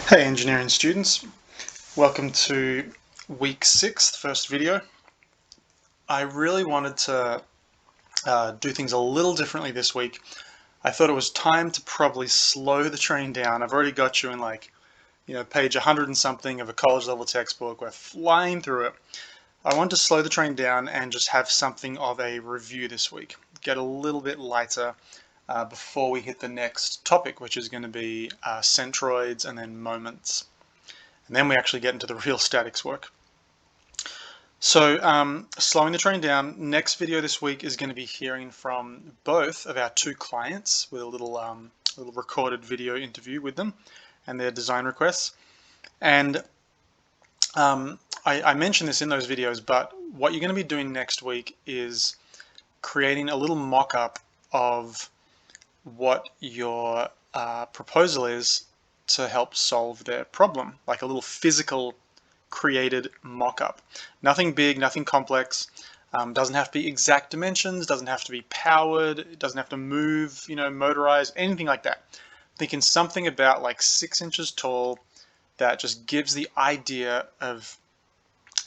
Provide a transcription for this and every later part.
Hey engineering students, welcome to week 6, the first video. I really wanted to do things a little differently this week. I thought it was time to probably slow the train down. I've already got you in page 100 and something of a college level textbook. We're flying through it. I want to slow the train down and just have something of a review this week. Get a little bit lighter before we hit the next topic, which is going to be centroids and then moments. And then we actually get into the real statics work. So slowing the train down, next video this week is going to be hearing from both of our two clients with a little recorded video interview with them and their design requests. And I mentioned this in those videos, but what you're going to be doing next week is creating a little mock-up of what your proposal is to help solve their problem, like a little physical created mock-up. Nothing big, nothing complex. Doesn't have to be exact dimensions, doesn't have to be powered, it doesn't have to move, motorized, anything like that. Thinking something about like 6 inches tall that just gives the idea of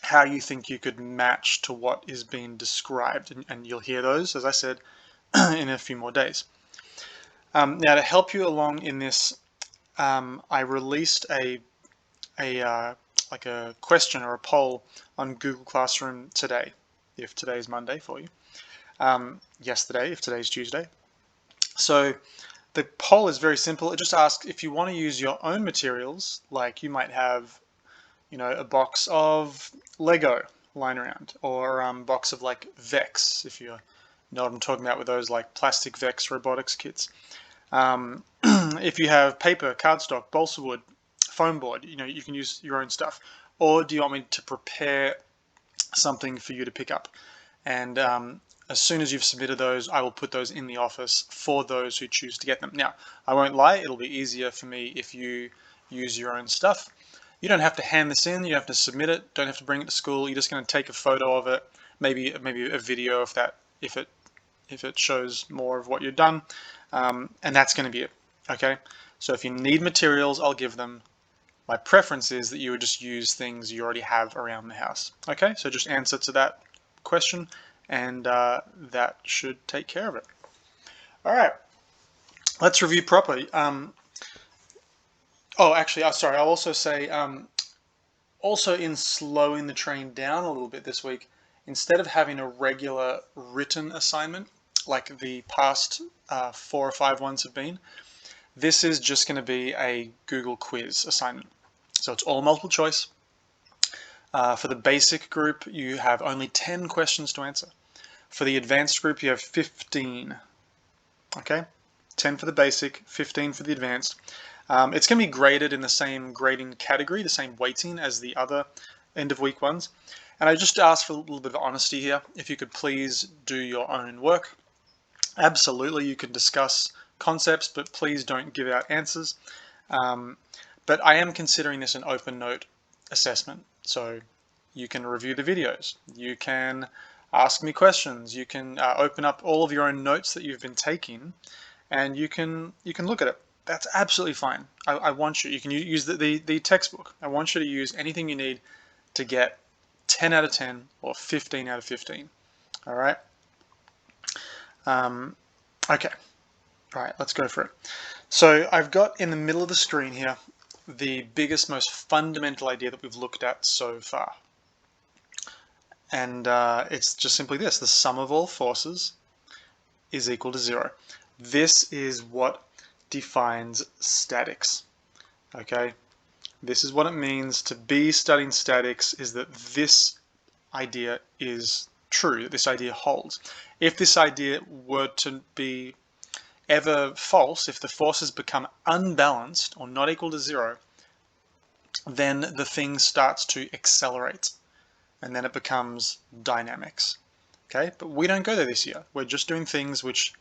how you think you could match to what is being described. And you'll hear those, as I said, in a few more days. Now, to help you along in this, I released a question or a poll on Google Classroom today, if today is Monday for you. Yesterday, if today's Tuesday. So the poll is very simple. It just asks if you want to use your own materials, like you might have, a box of Lego lying around, or a box of like Vex, if you know what I'm talking about with those like plastic Vex robotics kits. If you have paper, cardstock, balsa wood, foam board, you can use your own stuff. Or do you want me to prepare something for you to pick up? And as soon as you've submitted those, I will put those in the office for those who choose to get them. Now, I won't lie, it'll be easier for me if you use your own stuff. You don't have to hand this in, you don't have to submit it, don't have to bring it to school. You're just going to take a photo of it, maybe a video if it shows more of what you've done, and that's going to be it. Okay, so if you need materials, I'll give them. My preference is that you would just use things you already have around the house. Okay, so just answer to that question, and that should take care of it. All right, let's review properly. Sorry, I'll also say, also in slowing the train down a little bit this week, instead of having a regular written assignment, like the past 4 or 5 ones have been, this is just going to be a Google quiz assignment. So it's all multiple choice. For the basic group, you have only 10 questions to answer. For the advanced group, you have 15. Okay, 10 for the basic, 15 for the advanced. It's going to be graded in the same grading category, the same weighting as the other end of week ones. And I just ask for a little bit of honesty here. If you could please do your own work. Absolutely, you can discuss concepts, but please don't give out answers. But I am considering this an open note assessment. So you can review the videos, you can ask me questions, you can open up all of your own notes that you've been taking, and you can look at it. That's absolutely fine. I want you can use the textbook. I want you to use anything you need to get 10 out of 10 or 15 out of 15. All right. Okay. All right, let's go for it. So I've got in the middle of the screen here the biggest, most fundamental idea that we've looked at so far. And it's just simply this: the sum of all forces is equal to 0. This is what defines statics. Okay, this is what it means to be studying statics, is that this idea is true, that this idea holds. If this idea were to be ever false, if the forces become unbalanced or not equal to 0, then the thing starts to accelerate, and then it becomes dynamics. Okay, but we don't go there this year. We're just doing things which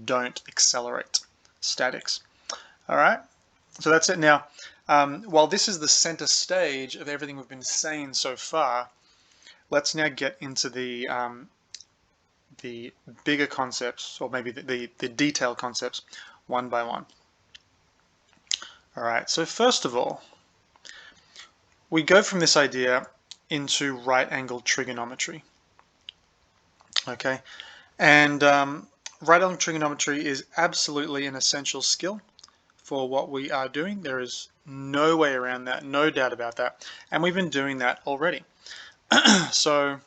don't accelerate, statics. All right, so that's it. Now, while this is the center stage of everything we've been saying so far, let's now get into the bigger concepts, or maybe the detailed concepts, one by one. All right, so first of all, we go from this idea into right-angled trigonometry. Okay, and right-angled trigonometry is absolutely an essential skill for what we are doing. There is no way around that, no doubt about that, and we've been doing that already. So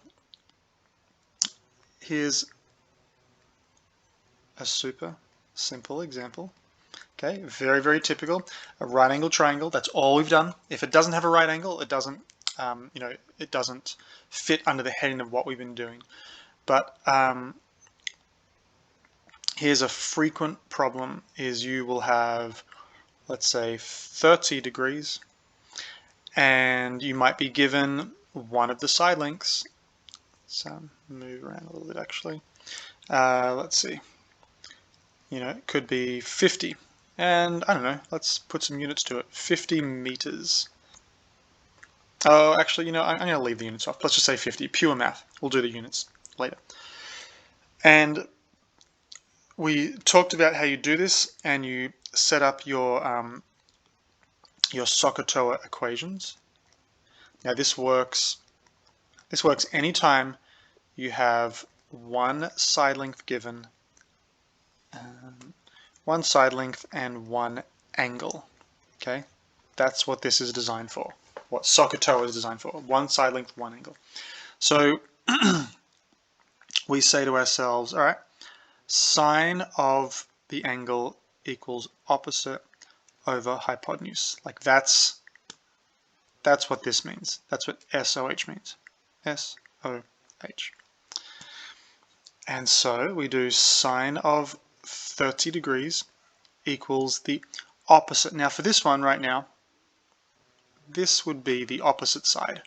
here's a super simple example. Okay, very, very typical. A right angle triangle, that's all we've done. If it doesn't have a right angle, it doesn't, it doesn't fit under the heading of what we've been doing. But here's a frequent problem is you will have, let's say, 30 degrees, and you might be given one of the side lengths. So move around a little bit actually. Let's see. It could be 50. And I don't know, let's put some units to it. 50 meters. Oh, actually, I'm going to leave the units off. Let's just say 50. Pure math. We'll do the units later. And we talked about how you do this, and you set up your SOHCAHTOA equations. Now this works anytime you have one side length given, one side length and one angle. Okay, that's what this is designed for. What SOHCAHTOA is designed for. One side length, one angle. So we say to ourselves, all right, sine of the angle equals opposite over hypotenuse. Like that's what this means. That's what SOH means. SOH. And so we do sine of 30 degrees equals the opposite. Now for this one right now, this would be the opposite side.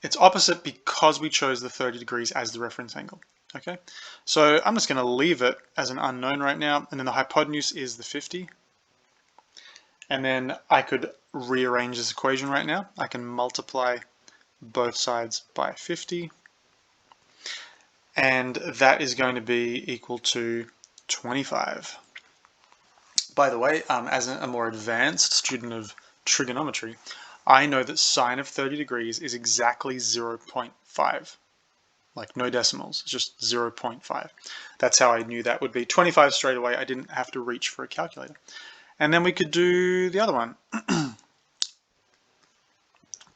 It's opposite because we chose the 30 degrees as the reference angle. Okay, so I'm just going to leave it as an unknown right now, and then the hypotenuse is the 50. And then I could rearrange this equation right now. I can multiply both sides by 50. And that is going to be equal to 25. By the way, as a more advanced student of trigonometry, I know that sine of 30 degrees is exactly 0.5. Like no decimals, it's just 0.5. That's how I knew that would be 25 straight away. I didn't have to reach for a calculator. And then we could do the other one.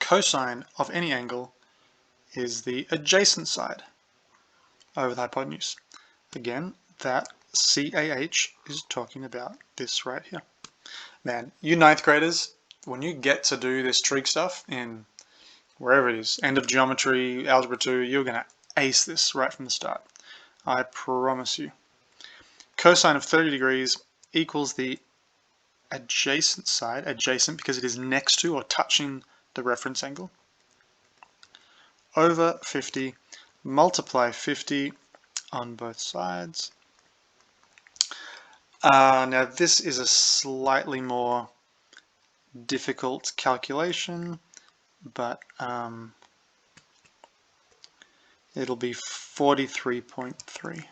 Cosine of any angle is the adjacent side over the hypotenuse. Again, that CAH is talking about this right here. Man, you 9th graders, when you get to do this trig stuff in wherever it is, end of geometry, algebra 2, you're going to ace this right from the start. I promise you. Cosine of 30 degrees equals the adjacent side, adjacent because it is next to or touching the reference angle, over 50, multiply 50 on both sides. Now this is a slightly more difficult calculation, but it'll be 43.3.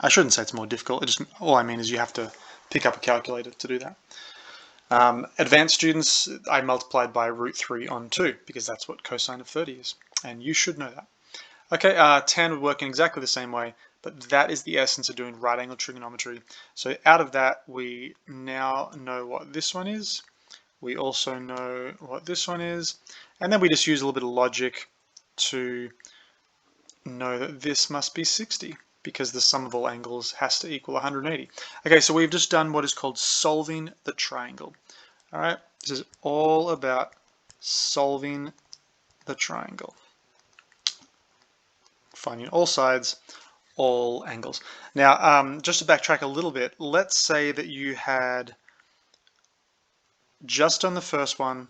I shouldn't say it's more difficult. All I mean is you have to pick up a calculator to do that. Advanced students, I multiplied by √3 on 2 because that's what cosine of 30 is, and you should know that. Okay, tan would work in exactly the same way, but that is the essence of doing right angle trigonometry. So out of that, we now know what this one is. We also know what this one is, and then we just use a little bit of logic to know that this must be 60 because the sum of all angles has to equal 180. Okay, so we've just done what is called solving the triangle. All right, this is all about solving the triangle. Finding all sides, all angles. Now, just to backtrack a little bit, let's say that you had just done the first one,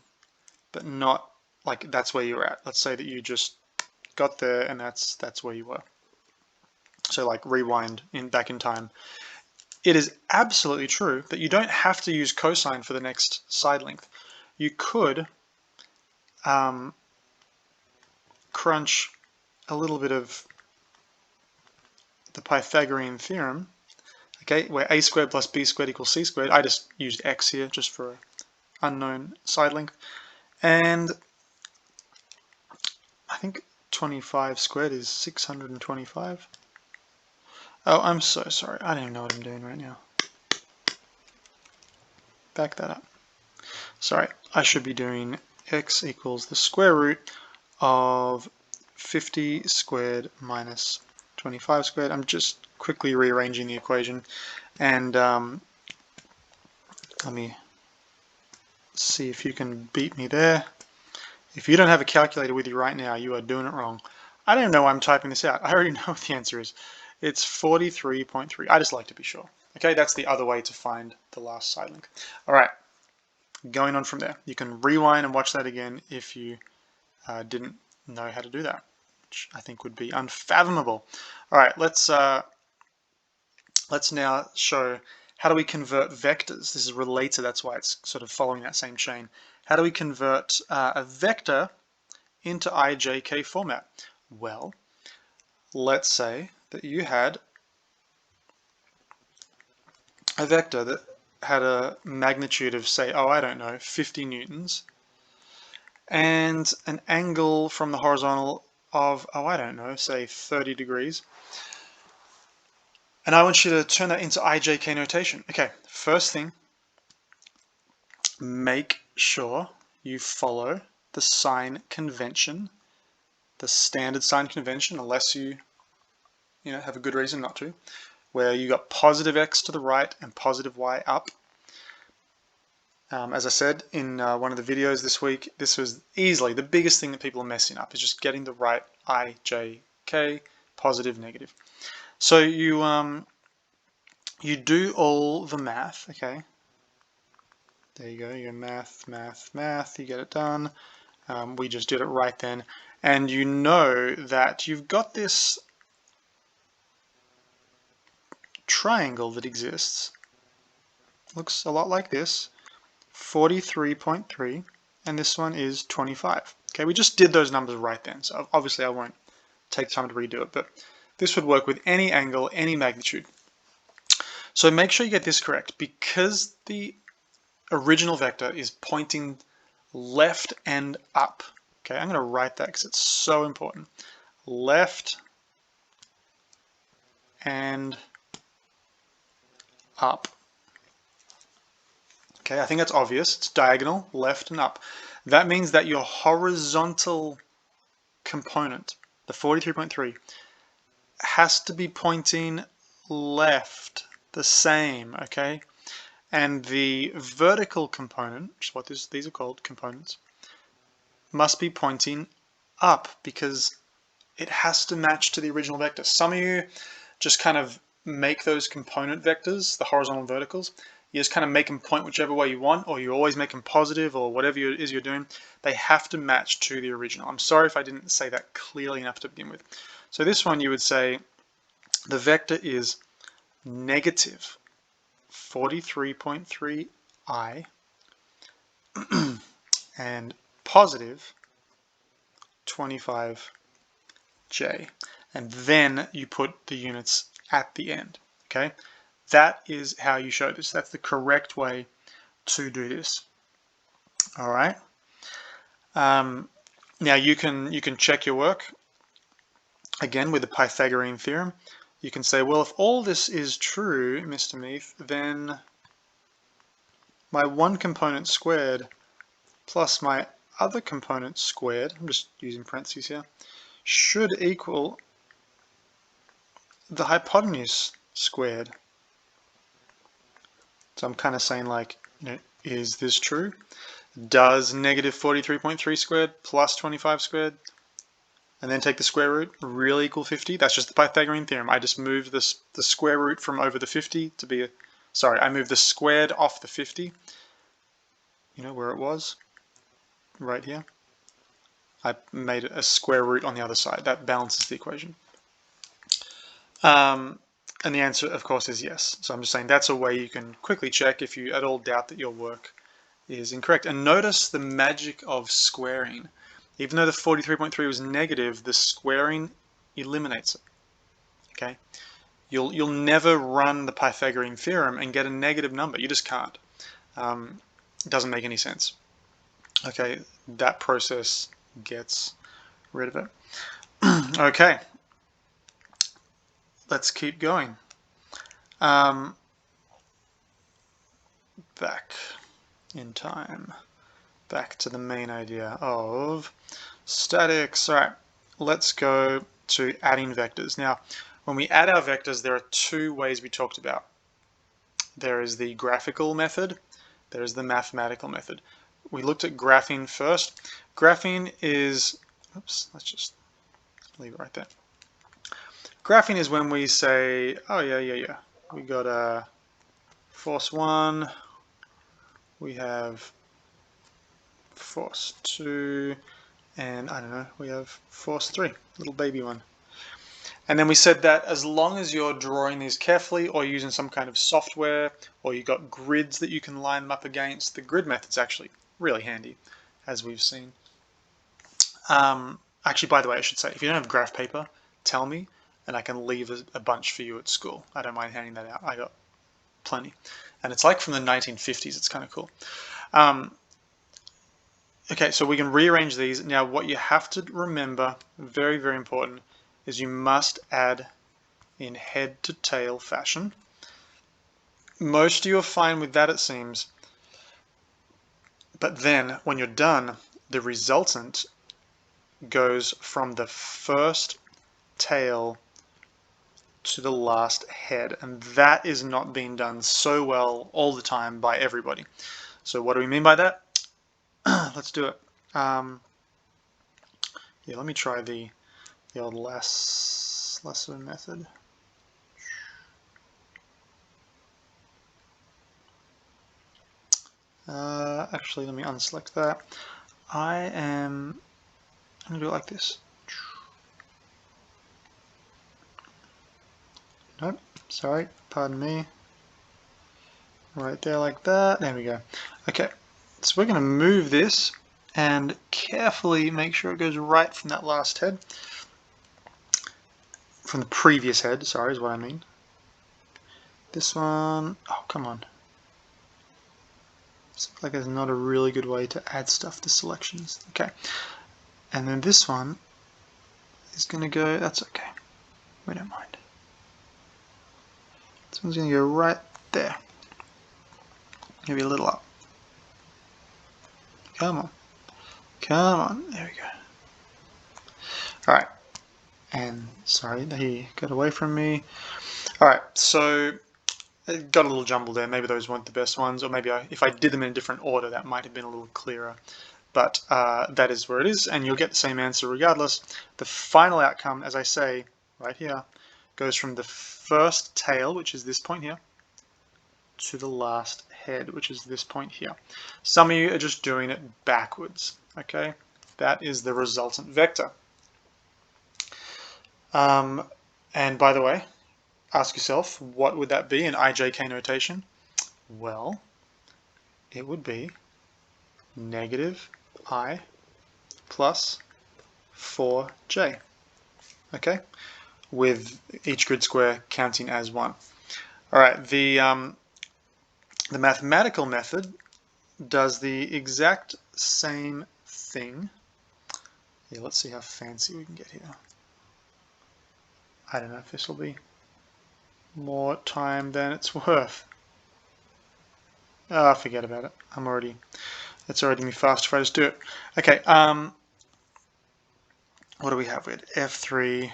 but not like that's where you're at. Let's say that you just got there and that's where you were. So like rewind back in time. It is absolutely true that you don't have to use cosine for the next side length. You could crunch a little bit of the Pythagorean theorem, okay, where a squared plus b squared equals c squared. I just used x here just for unknown side length. And I think 25 squared is 625. Oh, I'm so sorry. I don't even know what I'm doing right now. Back that up. Sorry, I should be doing x equals the square root of 50 squared minus 25 squared. I'm just quickly rearranging the equation, and let me see if you can beat me there. If you don't have a calculator with you right now, you are doing it wrong. I don't know why I'm typing this out. I already know what the answer is. It's 43.3. I just like to be sure. Okay, that's the other way to find the last side length. All right, going on from there. You can rewind and watch that again if you didn't know how to do that, which I think would be unfathomable. All right, let's now show how do we convert vectors. This is related, that's why it's sort of following that same chain. How do we convert a vector into IJK format? Well, let's say that you had a vector that had a magnitude of, say, oh, I don't know, 50 newtons, and an angle from the horizontal of, oh, I don't know, say 30 degrees. And I want you to turn that into IJK notation. Okay, first thing, make sure you follow the sign convention, the standard sign convention, unless you have a good reason not to, where you got positive x to the right and positive y up. As I said in one of the videos this week, this was easily the biggest thing that people are messing up, is just getting the right IJK, positive, negative. So you do all the math, okay? There you go, you go math, math, math, you get it done. We just did it right then. And you know that you've got this triangle that exists. Looks a lot like this, 43.3, and this one is 25. Okay, we just did those numbers right then, so obviously I won't take time to redo it, but this would work with any angle, any magnitude. So make sure you get this correct, because the original vector is pointing left and up. Okay, I'm going to write that because it's so important. Left and up. Okay, I think that's obvious. It's diagonal, left and up. That means that your horizontal component, the 43.3, has to be pointing left, the same, okay? And the vertical component, which is what these are called, components, must be pointing up, because it has to match to the original vector. Some of you just kind of make those component vectors, the horizontal and verticals, you just kind of make them point whichever way you want, or you always make them positive, or whatever it is you're doing. They have to match to the original. I'm sorry if I didn't say that clearly enough to begin with. So this one you would say the vector is negative 43.3i and positive 25j, and then you put the units at the end. Okay, that is how you show this. That's the correct way to do this. All right. Now you can check your work again with the Pythagorean theorem. You can say, well, if all this is true, Mr. Meath, then my one component squared plus my other component squared, I'm just using parentheses here, should equal the hypotenuse squared. So I'm kind of saying, like, is this true? Does negative 43.3 squared plus 25 squared, and then take the square root, really equal 50? That's just the Pythagorean theorem. I just moved the square root from over the 50 to be I moved the squared off the 50, where it was, right here. I made a square root on the other side. That balances the equation. And the answer, of course, is yes. So I'm just saying that's a way you can quickly check if you at all doubt that your work is incorrect. And notice the magic of squaring. Even though the 43.3 was negative, the squaring eliminates it. Okay, you'll never run the Pythagorean theorem and get a negative number. You just can't. It doesn't make any sense. Okay, that process gets rid of it. Okay, let's keep going. Back in time, back to the main idea of statics. All right, let's go to adding vectors. Now, when we add our vectors, there are two ways we talked about. There is the graphical method, there is the mathematical method. We looked at graphing first. Graphing is, oops, let's just leave it right there. Graphing is when we say, oh yeah, we got a force 1, we have force 2, and I don't know, we have force 3, little baby one. And then we said that as long as you're drawing these carefully or using some kind of software or you got grids that you can line them up against, the grid method's actually really handy, as we've seen. Actually, by the way, I should say, if you don't have graph paper, tell me and I can leave a bunch for you at school. I don't mind handing that out. I got plenty. And it's like from the 1950s. It's kind of cool. Okay, so we can rearrange these. Now, what you have to remember, very, very important, is you must add in head to tail fashion. Most of you are fine with that, it seems. But then, when you're done, the resultant goes from the first tail to the last head, and that is not being done so well all the time by everybody. So what do we mean by that? Let's do it. Yeah, let me try the old lasso method. Actually, let me unselect that. I'm gonna do it like this. Nope, sorry, pardon me. Right there like that, there we go. Okay, so we're gonna move this and carefully make sure it goes right from that last head. From the previous head, sorry, is what I mean. This one, oh, come on. Seems like there's not a really good way to add stuff to selections. Okay, and then this one is gonna go, that's okay, we don't mind. This one's gonna go right there. Maybe a little up. Come on. Come on. There we go. Alright. And sorry, he got away from me. Alright, so it got a little jumbled there. Maybe those weren't the best ones, or maybe if I did them in a different order, that might have been a little clearer. But that is where it is, and you'll get the same answer regardless. The final outcome, as I say, right here, goes from the first tail, which is this point here, to the last head, which is this point here. Some of you are just doing it backwards, okay? That is the resultant vector. And by the way, ask yourself, what would that be in IJK notation? Well, it would be negative I plus 4j, okay? With each grid square counting as 1. All right, the mathematical method does the exact same thing. Yeah, let's see how fancy we can get here. I don't know if this will be more time than it's worth. Ah, forget about it. It's already me fast if I just do it. Okay, what do we have? We had F3,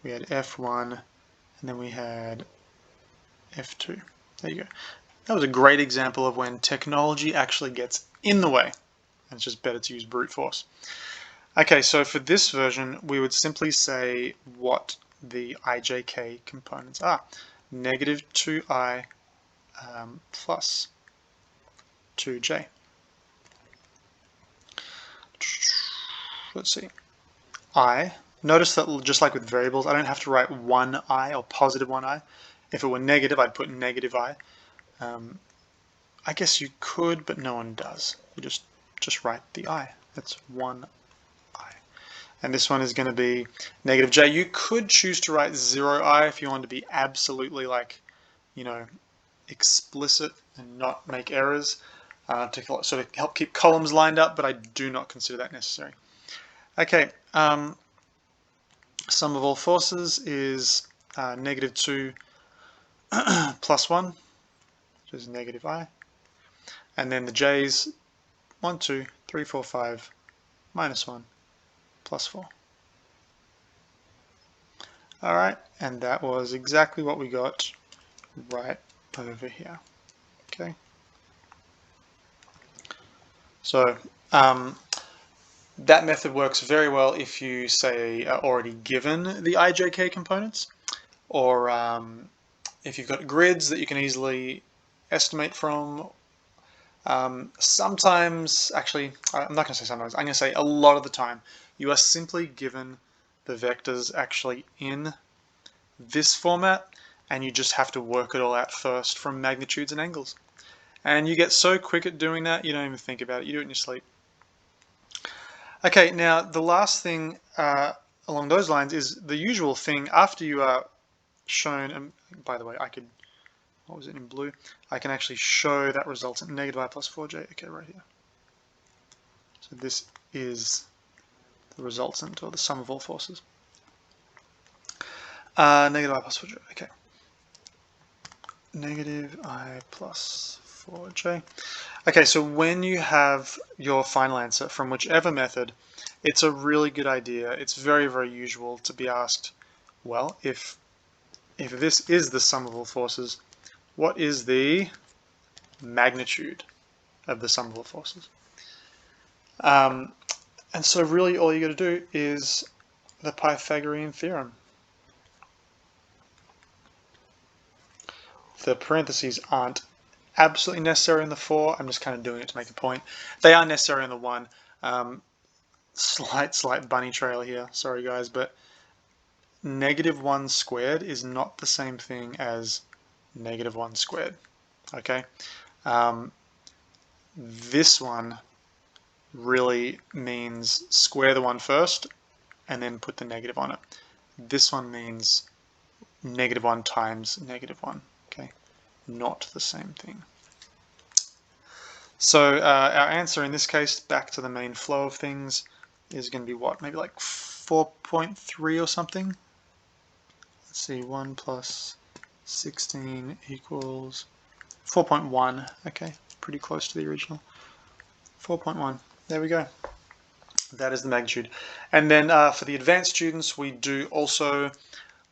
we had F1, and then we had F2. There you go. That was a great example of when technology actually gets in the way, and it's just better to use brute force. Okay, so for this version, we would simply say what the IJK components are. Negative 2i plus 2j. Let's see. I. Notice that just like with variables, I don't have to write 1i or positive 1i. If it were negative, I'd put negative I. I guess you could, but no one does. You just write the I. That's 1i. And this one is going to be negative j. You could choose to write 0i if you want to be absolutely like, you know, explicit and not make errors to sort of help keep columns lined up, but I do not consider that necessary. Okay, sum of all forces is -2 plus 1, which is negative I. And then the j's, 1, 2, 3, 4, 5, -1, plus 4. Alright, and that was exactly what we got right over here. Okay. So that method works very well if you, say, are already given the IJK components, or if you've got grids that you can easily estimate from. Sometimes, actually, I'm not going to say sometimes, I'm going to say a lot of the time, you are simply given the vectors actually in this format, and you just have to work it all out first from magnitudes and angles. And you get so quick at doing that, you don't even think about it, you do it in your sleep. Okay, now the last thing along those lines is the usual thing after you are shown, and by the way, I could, what was it in blue? I can actually show that resultant negative I plus 4j, okay, right here. So this is the resultant, or the sum of all forces. Negative I plus 4j, okay. Negative I plus 4j. Okay, so when you have your final answer from whichever method, it's a really good idea. It's very, very usual to be asked, well, if this is the sum of all forces, what is the magnitude of the sum of all forces? And so really all you got to do is the Pythagorean theorem. The parentheses aren't absolutely necessary in the 4. I'm just kind of doing it to make a point. They are necessary in the 1. Slight bunny trail here. Sorry guys, but -1 squared is not the same thing as -1 squared. Okay. This one really means square the 1 first and then put the negative on it. This one means -1 times -1. Okay, not the same thing. So our answer in this case, back to the main flow of things, is going to be what? Maybe like 4.3 or something? Let's see, 1 plus 16 equals 4.1. Okay, pretty close to the original. 4.1. There we go. That is the magnitude. And then for the advanced students, we do also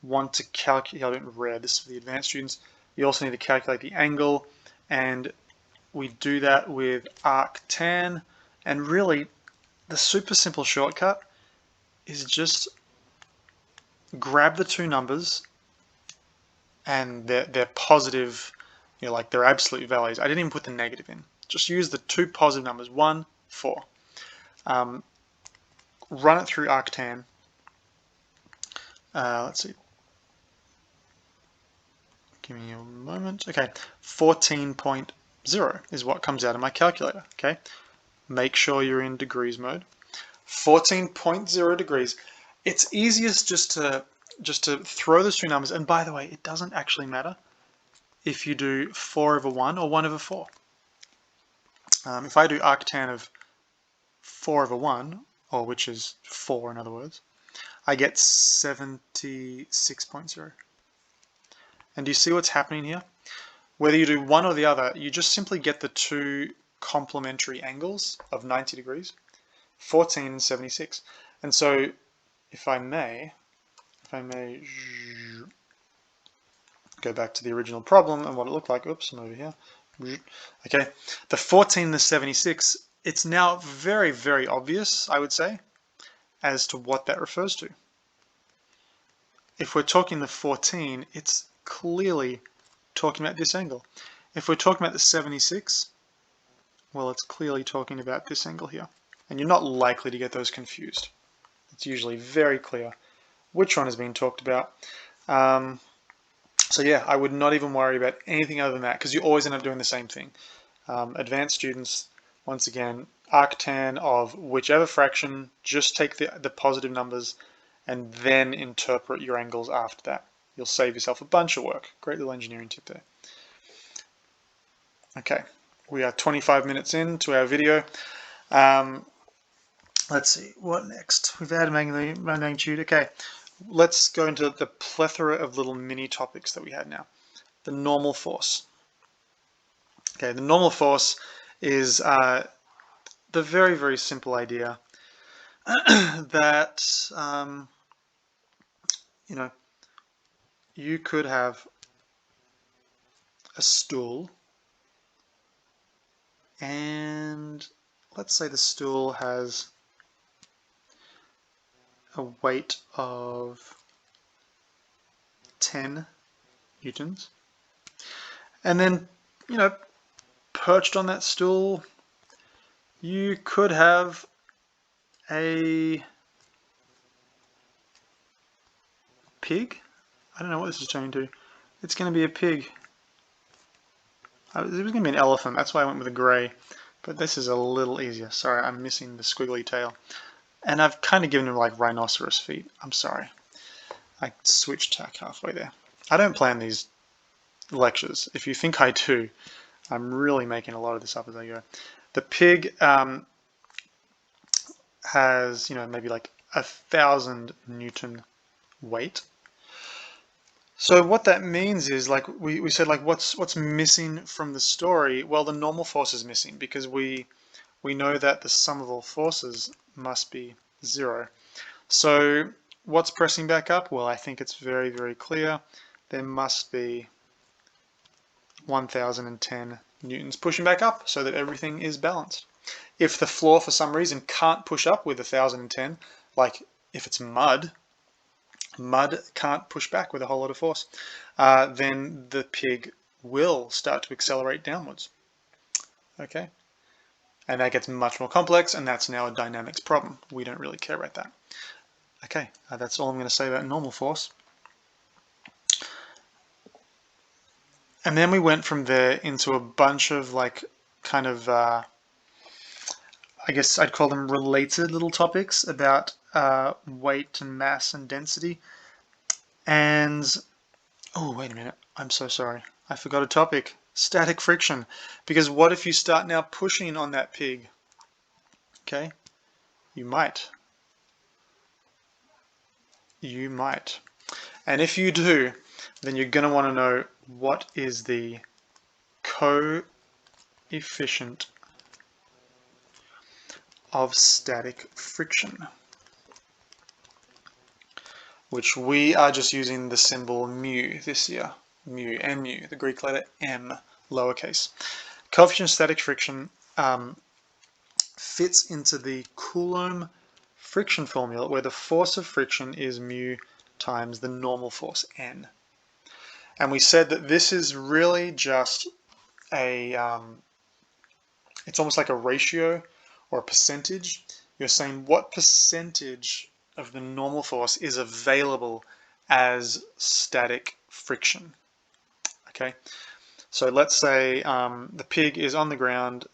want to calculate, I didn't read this for the advanced students, you also need to calculate the angle, and we do that with arctan, and really the super simple shortcut is just grab the two numbers and they're positive, you know, like they're absolute values. I didn't even put the negative in. Just use the two positive numbers, 1, 4. Run it through arctan. Let's see. Give me a moment. Okay, 14.0 is what comes out of my calculator. Okay, make sure you're in degrees mode. 14.0 degrees. It's easiest just to throw those two numbers. And by the way, it doesn't actually matter if you do 4 over 1 or 1 over 4. If I do arctan of 4 over 1, or which is 4 in other words, I get 76.0. And do you see what's happening here? Whether you do one or the other, you just simply get the two complementary angles of 90 degrees, 14 and 76. And so if I may go back to the original problem and what it looked like. Oops, I'm over here. Okay, the 14 and the 76, it's now very, very obvious, I would say, as to what that refers to. If we're talking the 14, it's clearly talking about this angle. If we're talking about the 76, well, it's clearly talking about this angle here. And you're not likely to get those confused. It's usually very clear which one is being talked about. So yeah, I would not even worry about anything other than that, because you always end up doing the same thing. Advanced students, once again, arctan of whichever fraction, just take the positive numbers and then interpret your angles after that. You'll save yourself a bunch of work. Great little engineering tip there. Okay, we are 25 minutes into our video. Let's see, what next? We've added magnitude. Okay, let's go into the plethora of little mini topics that we had now. The normal force. Okay, the normal force is the very, very simple idea that, you know, you could have a stool, and let's say the stool has a weight of 10 newtons, and then, perched on that stool, you could have a pig. I don't know what this is turning to. It's going to be a pig. It was going to be an elephant. That's why I went with a grey. But this is a little easier. Sorry, I'm missing the squiggly tail. And I've kind of given him like rhinoceros feet. I'm sorry. I switched tack halfway there. I don't plan these lectures. If you think I do, I'm really making a lot of this up as I go. The pig has, maybe like 1,000 Newton weight. So what that means is, like we said, like what's missing from the story? Well, the normal force is missing because we know that the sum of all forces must be 0. So what's pressing back up? Well, I think it's very, very clear. There must be 1,010 newtons pushing back up so that everything is balanced. If the floor for some reason can't push up with 1,010, like if it's mud can't push back with a whole lot of force, then the pig will start to accelerate downwards. Okay, and that gets much more complex, and that's now a dynamics problem. We don't really care about that. Okay, that's all I'm going to say about normal force. And then we went from there into a bunch of like kind of I guess I'd call them related little topics about weight and mass and density. And oh, wait a minute, I'm so sorry, I forgot a topic. Static friction. Because what if you start now pushing on that pig? Okay, you might. And if you do, then you're going to want to know what is the coefficient of static friction, which we are just using the symbol mu this year. Mu, mu, the Greek letter m, lowercase. Coefficient of static friction fits into the Coulomb friction formula, where the force of friction is mu times the normal force, n. And we said that this is really just a, it's almost like a ratio or a percentage. You're saying what percentage of the normal force is available as static friction. Okay, so let's say the pig is on the ground.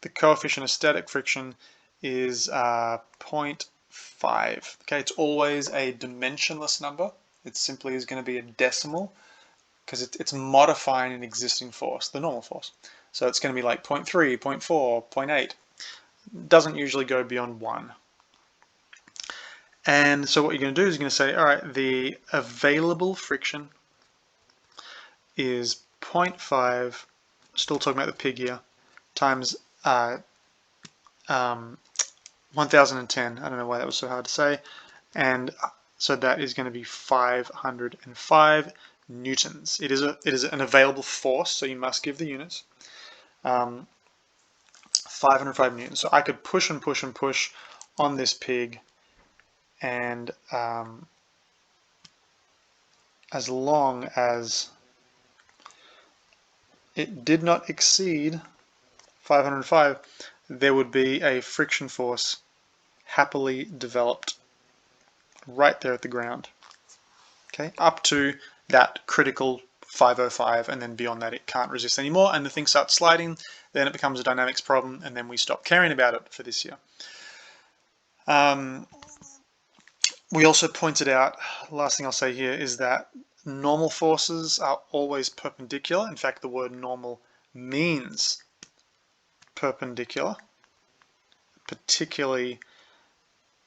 The coefficient of static friction is 0.5. Okay, it's always a dimensionless number. It simply is going to be a decimal because it's modifying an existing force, the normal force. So it's going to be like 0.3, 0.4, 0.8. Doesn't usually go beyond 1. And so what you're going to do is you're going to say, all right, the available friction is 0.5, still talking about the pig here, times 1,010. I don't know why that was so hard to say. And so that is going to be 505 newtons. It is an available force, so you must give the units. 505 newtons. So I could push and push and push on this pig, and as long as it did not exceed 505, there would be a friction force happily developed right there at the ground. Okay, up to that critical 505, and then beyond that it can't resist anymore, and the thing starts sliding. Then it becomes a dynamics problem, and then we stop caring about it for this year. We also pointed out, last thing I'll say here is that normal forces are always perpendicular. In fact, the word normal means perpendicular, particularly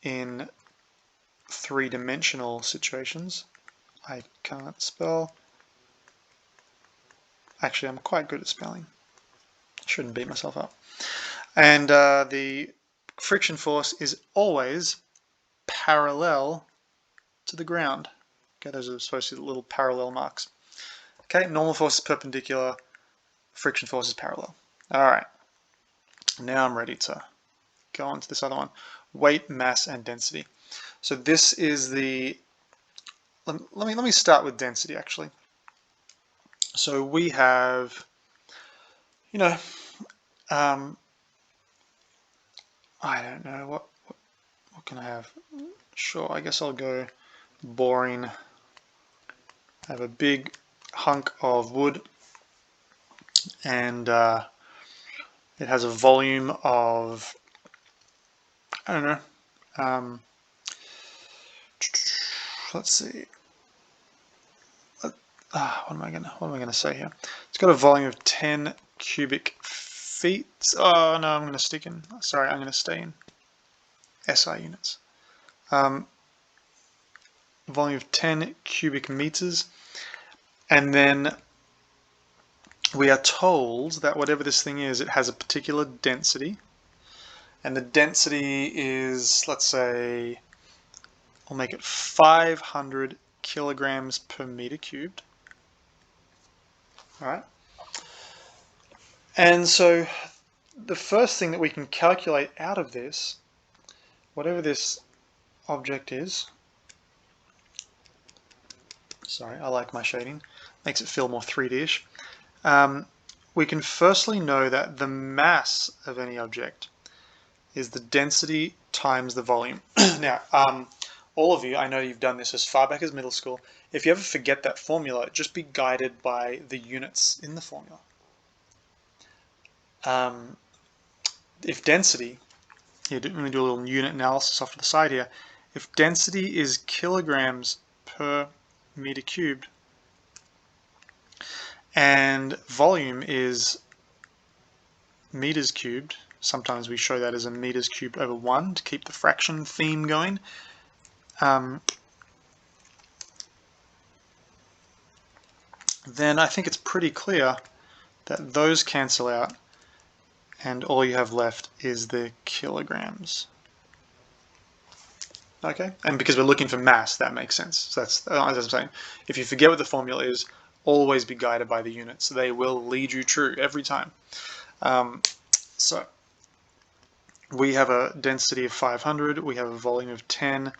in three-dimensional situations. I can't spell. Actually, I'm quite good at spelling. Shouldn't beat myself up. And the friction force is always parallel to the ground. Okay, those are supposed to be the little parallel marks. Okay, normal force is perpendicular, friction force is parallel. All right, now I'm ready to go on to this other one. Weight, mass, and density. So this is the, let me start with density actually. So we have, you know, I don't know, what can I have? Sure, I guess I'll go boring. I have a big hunk of wood, and it has a volume of, I don't know, let's see. What am I gonna say here? It's got a volume of 10 cubic feet. Oh no, I'm gonna stick in. Sorry, I'm gonna stay in SI units. Volume of 10 cubic meters, and then we are told that whatever this thing is, it has a particular density, and the density is, let's say, we'll make it 500 kilograms per meter cubed. All right. And so the first thing that we can calculate out of this, whatever this object is, sorry, I like my shading, makes it feel more 3D-ish. We can firstly know that the mass of any object is the density times the volume. Now, all of you, I know you've done this as far back as middle school. If you ever forget that formula, just be guided by the units in the formula. If density, here, let me do a little unit analysis off to the side here. If density is kilograms per meter cubed, and volume is meters cubed, sometimes we show that as a meters cubed over 1 to keep the fraction theme going. Then I think it's pretty clear that those cancel out, and all you have left is the kilograms. Okay, and because we're looking for mass, that makes sense. So that's, as I'm saying, if you forget what the formula is, always be guided by the units. They will lead you true every time. So we have a density of 500, we have a volume of 10,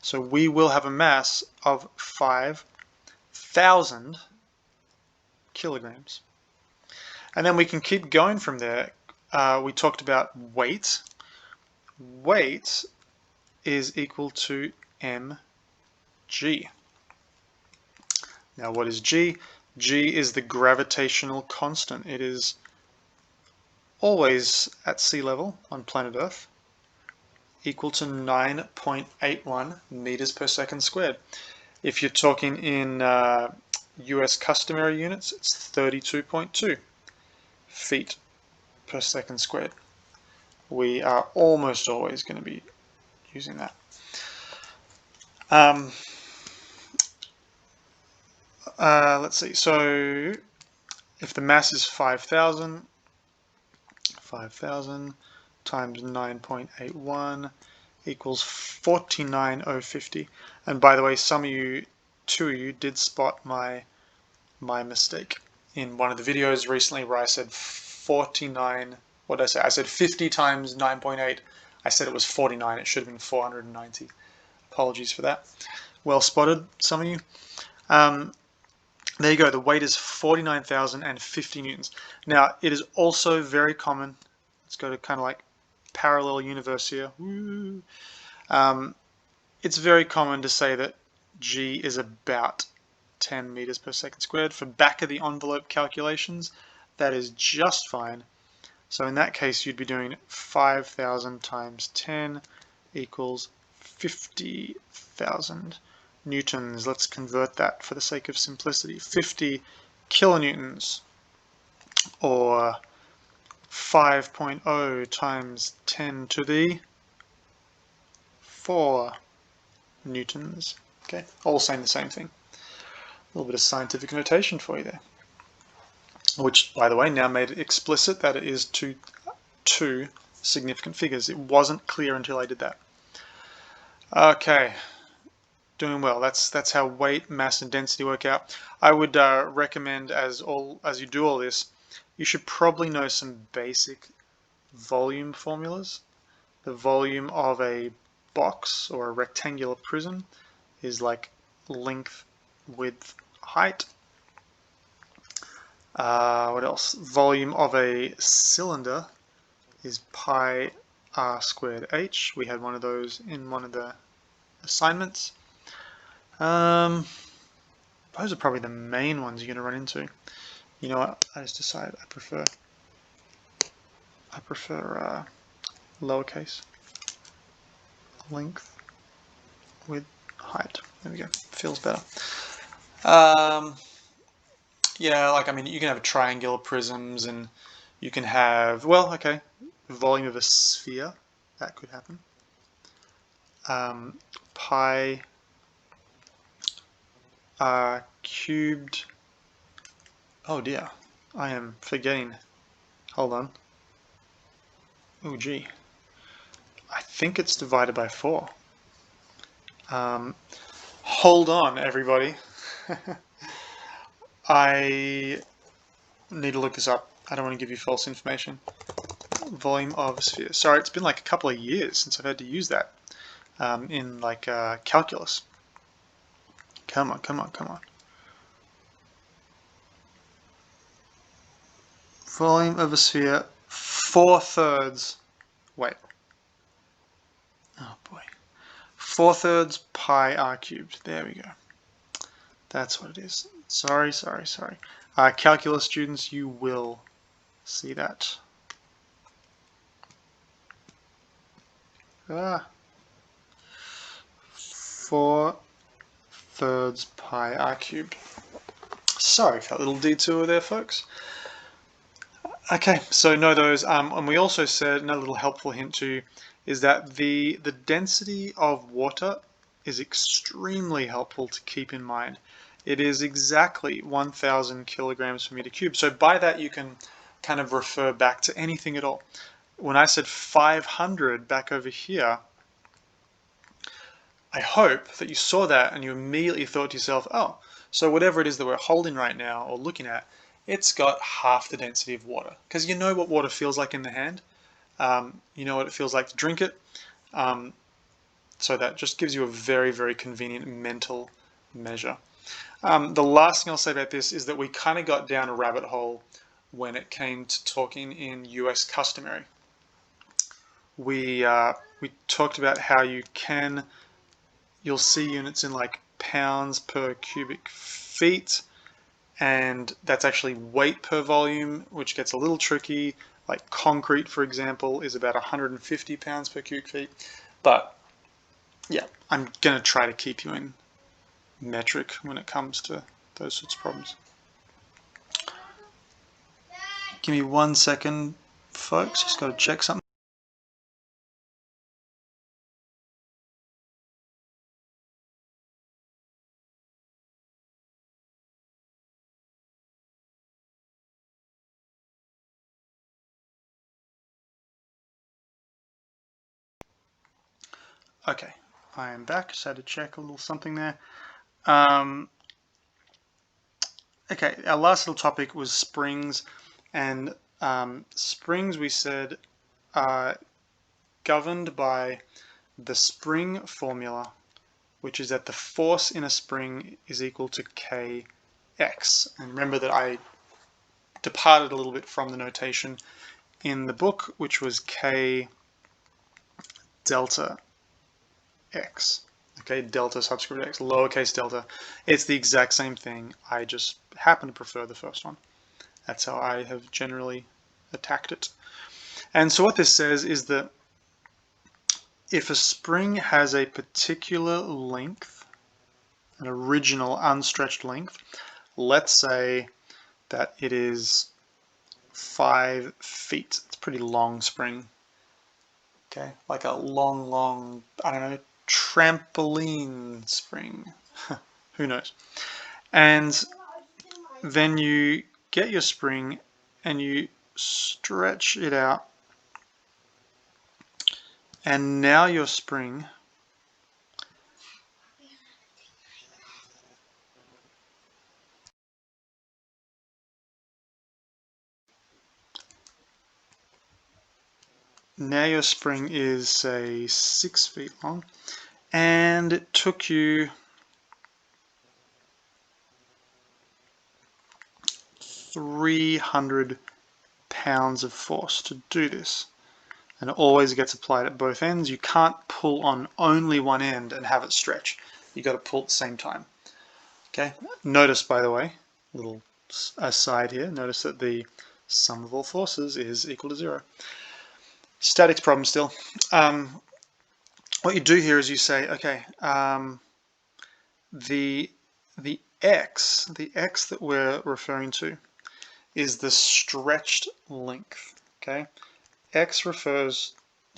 so we will have a mass of 5,000 kilograms. And then we can keep going from there. We talked about weight. Weight is equal to mg. Now what is g? G is the gravitational constant. It is always at sea level on planet Earth, equal to 9.81 meters per second squared. If you're talking in US customary units, it's 32.2 feet per second squared. We are almost always going to be using that. Let's see, so if the mass is 5,000 times 9.81 equals 49,050. And by the way, two of you did spot my mistake in one of the videos recently where I said 49, what did I say? I said 50 times 9.8. I said it was 49, it should have been 490. Apologies for that. Well spotted, some of you. There you go, the weight is 49,050 newtons. Now, it is also very common, let's go to kind of like parallel universe here. Woo. It's very common to say that G is about 10 meters per second squared. For back of the envelope calculations, that is just fine. So in that case, you'd be doing 5,000 times 10 equals 50,000 newtons. Let's convert that for the sake of simplicity. 50 kilonewtons. or 5.0 times 10 to the 4 newtons. Okay, all saying the same thing. A little bit of scientific notation for you there. Which, by the way, now made it explicit that it is two significant figures. It wasn't clear until I did that. Okay, doing well. That's how weight, mass, and density work out. I would recommend, as you do all this, you should probably know some basic volume formulas. The volume of a box or a rectangular prism is like length, width, height. What else? Volume of a cylinder is pi r squared h. We had one of those in one of the assignments. Those are probably the main ones you're going to run into. You know what? I just decided I prefer lowercase. Length, width, height. There we go. Feels better. Yeah, like, I mean, you can have triangular prisms, and you can have, well, okay, volume of a sphere. That could happen. Pi cubed. Oh dear, I am forgetting. Hold on. Oh gee. I think it's divided by 4. Hold on, everybody. I need to look this up. I don't want to give you false information. Volume of a sphere. Sorry, it's been like a couple of years since I've had to use that in like calculus. Come on, come on, come on. Volume of a sphere, 4/3. Wait. Oh boy. 4/3 pi r cubed. There we go. That's what it is. Sorry. Calculus students, you will see that. 4/3 pi r cubed. Sorry for that little detour there, folks. Okay, so know those. And we also said, another little helpful hint too, is that the density of water is extremely helpful to keep in mind. It is exactly 1,000 kilograms per meter cubed. So by that you can kind of refer back to anything at all. When I said 500 back over here, I hope that you saw that and you immediately thought to yourself, oh, so whatever it is that we're holding right now or looking at, it's got half the density of water. Because you know what water feels like in the hand. You know what it feels like to drink it. So that just gives you a very, very convenient mental measure. The last thing I'll say about this is that we kind of got down a rabbit hole when it came to talking in US customary. We talked about how you'll see units in like pounds per cubic feet, and that's actually weight per volume, which gets a little tricky. Like concrete, for example, is about 150 pounds per cubic feet. But yeah, I'm going to try to keep you in metric when it comes to those sorts of problems. Give me 1 second, folks. Just got to check something. Okay, I am back. Just had to check a little something there. Okay, our last little topic was springs, and springs, we said, are governed by the spring formula, which is that the force in a spring is equal to kx. And remember that I departed a little bit from the notation in the book, which was k delta x. Okay, delta subscript x, lowercase delta. It's the exact same thing. I just happen to prefer the first one. That's how I have generally attacked it. And so what this says is that if a spring has a particular length, an original unstretched length, let's say that it is 5 feet. It's a pretty long spring. Okay, like a long, I don't know, trampoline spring. Who knows? And then you get your spring and you stretch it out. And now your spring is, say, 6 feet long, and it took you 300 pounds of force to do this. And it always gets applied at both ends. You can't pull on only one end and have it stretch. You got to pull at the same time. Okay. Notice, by the way, little aside here, notice that the sum of all forces is equal to 0. Statics problem still. What you do here is you say, okay, the x that we're referring to is the stretched length. Okay. X refers,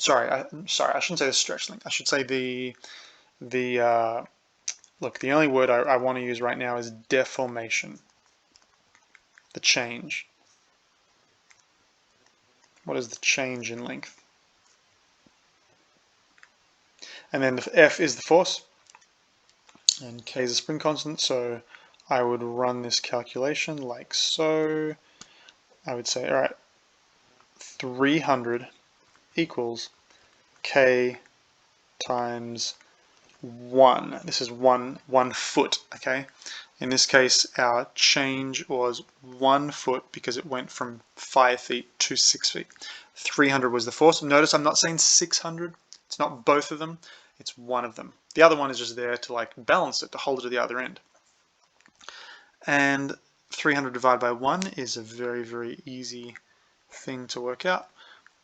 I shouldn't say the stretch length. I should say look, the only word I want to use right now is deformation, the change. What is the change in length? And then the F is the force, and K is the spring constant, so I would run this calculation like so. I would say, all right, 300 equals K times 1. This is one foot, okay? In this case, our change was 1 foot because it went from 5 feet to 6 feet. 300 was the force. Notice I'm not saying 600. It's not both of them. It's one of them. The other one is just there to like balance it, to hold it to the other end. And 300 divided by 1 is a very, very easy thing to work out.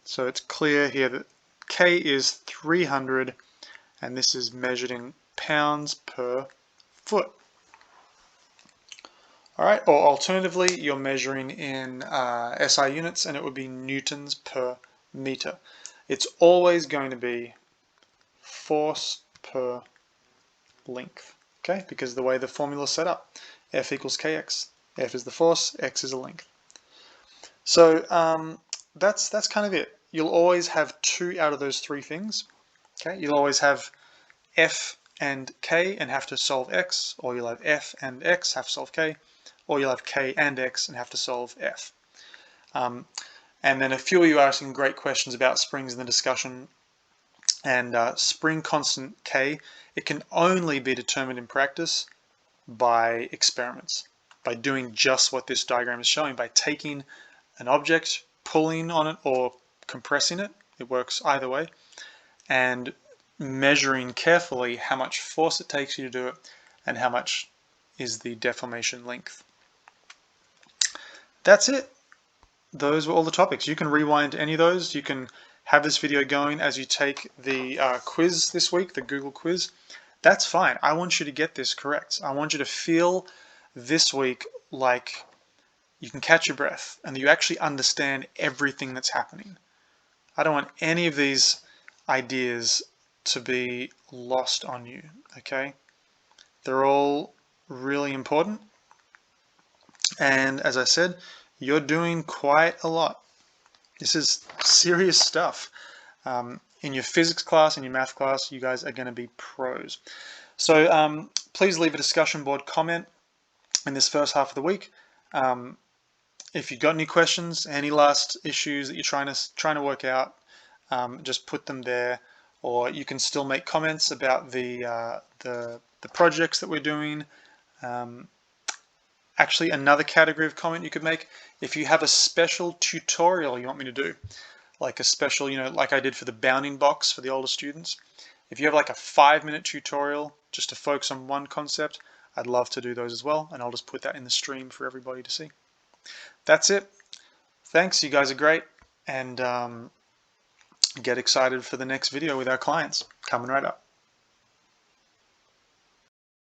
So it's clear here that K is 300, and this is measured in pounds per foot. All right, or alternatively, you're measuring in SI units, and it would be newtons per meter. It's always going to be force per length, okay? Because of the way the formula is set up. F equals kx. F is the force, x is the length. So that's kind of it. You'll always have 2 out of those 3 things. Okay, you'll always have F and K and have to solve X, or you'll have F and X, have to solve K, or you'll have K and X and have to solve F. And then a few of you are asking great questions about springs in the discussion. And spring constant K, it can only be determined in practice by experiments, by doing just what this diagram is showing, by taking an object, pulling on it, or compressing it. It works either way. And measuring carefully how much force it takes you to do it and how much is the deformation length. That's it. Those were all the topics. You can rewind any of those. You can have this video going as you take the quiz this week, the Google quiz. That's fine. I want you to get this correct. I want you to feel this week like you can catch your breath and that you actually understand everything that's happening. I don't want any of these ideas to be lost on you, okay? They're all really important. And as I said, you're doing quite a lot. This is serious stuff. In your physics class, in your math class, you guys are going to be pros. So please leave a discussion board comment in this first half of the week. If you've got any questions, any last issues that you're trying to work out, just put them there. Or you can still make comments about the projects that we're doing. Actually, another category of comment you could make, if you have a special tutorial you want me to do, like a special, like I did for the bounding box for the older students. If you have like a 5-minute tutorial just to focus on one concept, I'd love to do those as well, and I'll just put that in the stream for everybody to see. That's it. Thanks, you guys are great, and get excited for the next video with our clients coming right up.